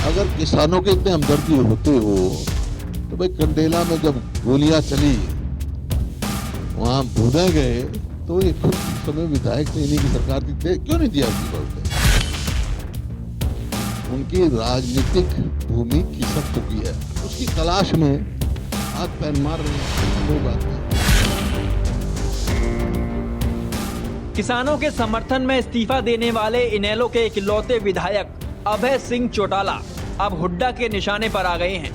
अगर किसानों के इतने हमदर्दी होते हो तो भाई कंडेला में जब गोलियां चली वहां भूने गए तो ये खुद समय विधायक ने इन्हीं की सरकार थी, क्यों नहीं दिया इस्तीफा उसने? उनकी राजनीतिक भूमि खिसक चुकी है, उसकी तलाश में हाथ पैर मार रहे हैं, कोई बात नहीं। किसानों के समर्थन में इस्तीफा देने वाले इनेलो के इकलौते विधायक अभय सिंह चौटाला अब हुड्डा के निशाने पर आ गए हैं।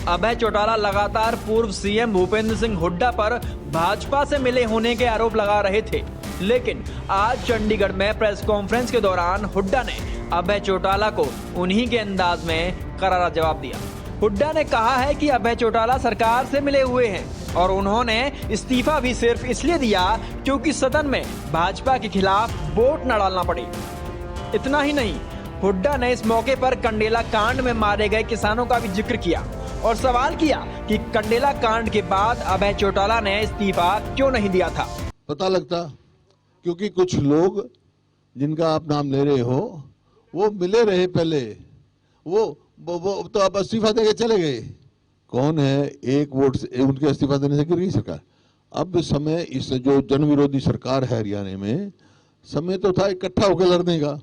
अभय चौटाला लगातार पूर्व सीएम भूपेंद्र सिंह हुड्डा पर भाजपा से मिले होने के आरोप लगा रहे थे, लेकिन आज चंडीगढ़ में प्रेस कॉन्फ्रेंस के दौरान हुड्डा ने अभय चौटाला को उन्हीं के अंदाज में करारा जवाब दिया। हुड्डा ने कहा है कि अभय चौटाला सरकार से मिले हुए हैं और उन्होंने इस्तीफा भी सिर्फ इसलिए दिया क्योंकि सदन में भाजपा के खिलाफ वोट न डालना पड़े। इतना ही नहीं, हुड्डा ने इस मौके पर कंडेला कांड में मारे गए किसानों का भी जिक्र किया और सवाल किया कि कंडेला कांड के बाद अभय चौटाला ने इस्तीफा क्यों नहीं दिया था। पता लगता क्योंकि कुछ लोग जिनका आप नाम ले रहे हो वो मिले रहे पहले, वो तो आप इस्तीफा देके चले गए। कौन है? एक वोट से उनके इस्तीफा देने से गिर गई सरकार। अब समय इस जो जन विरोधी सरकार है हरियाणा में, समय तो था इकट्ठा होकर लड़ने का।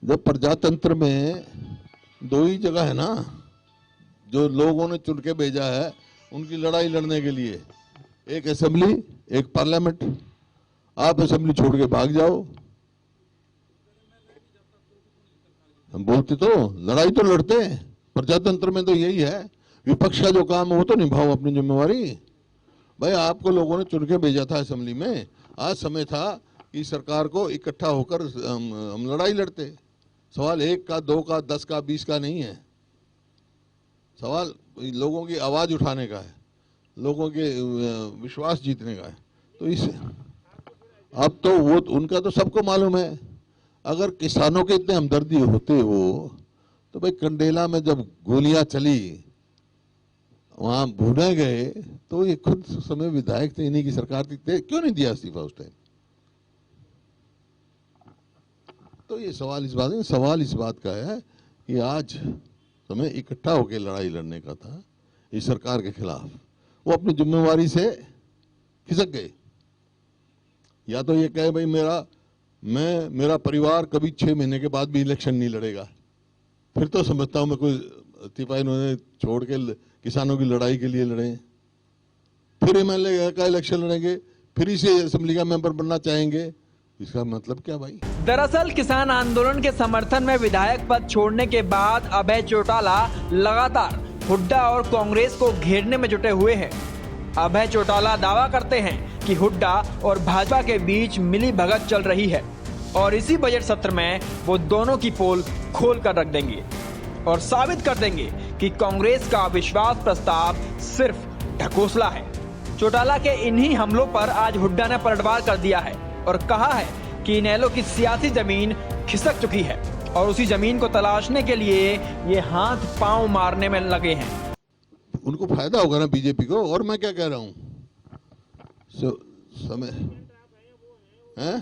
जब प्रजातंत्र में दो ही जगह है ना जो लोगों ने चुन के भेजा है उनकी लड़ाई लड़ने के लिए, एक असेंबली एक पार्लियामेंट। आप असेंबली छोड़ के भाग जाओ, हम बोलते तो लड़ाई तो लड़ते हैं। प्रजातंत्र में तो यही है, विपक्ष का जो काम है वो तो निभाओ अपनी जिम्मेवारी। भाई आपको लोगों ने चुन के भेजा था असेंबली में, आज समय था कि सरकार को इकट्ठा होकर हम लड़ाई लड़ते। सवाल 1 का 2 का 10 का 20 का नहीं है, सवाल लोगों की आवाज उठाने का है, लोगों के विश्वास जीतने का है। तो इस अब तो वो उनका तो सबको मालूम है। अगर किसानों के इतने हमदर्दी होते हो तो भाई कंडेला में जब गोलियां चली वहां भूने गए तो ये खुद समय विधायक थे, इन्हीं की सरकार थी, क्यों नहीं दिया इस्तीफा उस टाइम? तो ये सवाल इस बात का है कि आज समय इकट्ठा होकर लड़ाई लड़ने का था इस सरकार के खिलाफ। वो अपनी जिम्मेवारी से खिसक गए। या तो ये कहे भाई मेरा परिवार कभी 6 महीने के बाद भी इलेक्शन नहीं लड़ेगा, फिर तो समझता हूं मैं कोई इस्तीफा इन्होंने छोड़ के किसानों की लड़ाई के लिए लड़े। फिर एमएलए का इलेक्शन लड़ेंगे, फिर इसे असेंबली का मेंबर बनना चाहेंगे, इसका मतलब क्या भाई? दरअसल किसान आंदोलन के समर्थन में विधायक पद छोड़ने के बाद अभय चौटाला लगातार हुड्डा और कांग्रेस को घेरने में जुटे हुए हैं। अभय चौटाला दावा करते हैं कि हुड्डा और भाजपा के बीच मिली भगत चल रही है और इसी बजट सत्र में वो दोनों की पोल खोल कर रख देंगे और साबित कर देंगे कि कांग्रेस का अविश्वास प्रस्ताव सिर्फ ढकोसला है। चौटाला के इन्हीं हमलों पर आज हुड्डा ने पलटवार कर दिया है और कहा है कि इनेलो की सियासी जमीन खिसक चुकी है और उसी जमीन को तलाशने के लिए ये हाथ पांव मारने में लगे हैं। उनको फायदा होगा ना बीजेपी को। और मैं क्या कह रहा हूं, समय है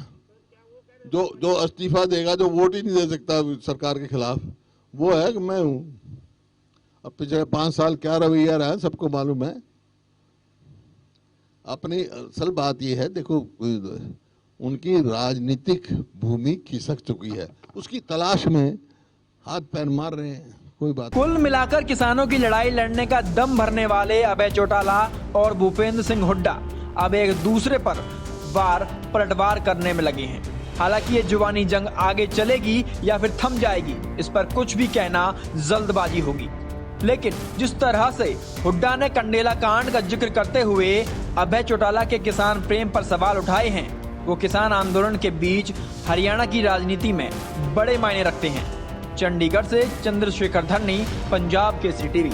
जो इस्तीफा देगा, जो वोट ही नहीं दे सकता सरकार के खिलाफ, वो है कि मैं हूं। अब पिछले 5 साल क्या रवैया रहा है सबको मालूम है। अपनी असल बात यह है, देखो उनकी राजनीतिक भूमि खिसक चुकी है, उसकी तलाश में हाथ पैर मार रहे हैं, कोई बात। कुल मिलाकर किसानों की लड़ाई लड़ने का दम भरने वाले अभय चौटाला और भूपेंद्र सिंह हुड्डा अब एक दूसरे पर पलटवार करने में लगे हैं। हालांकि ये जुबानी जंग आगे चलेगी या फिर थम जाएगी, इस पर कुछ भी कहना जल्दबाजी होगी। लेकिन जिस तरह से हुड्डा ने कंडेला कांड का जिक्र करते हुए अभय चौटाला के किसान प्रेम पर सवाल उठाए हैं, वो किसान आंदोलन के बीच हरियाणा की राजनीति में बड़े मायने रखते हैं। चंडीगढ़ से चंद्रशेखर धरनी, पंजाब केसरी टीवी।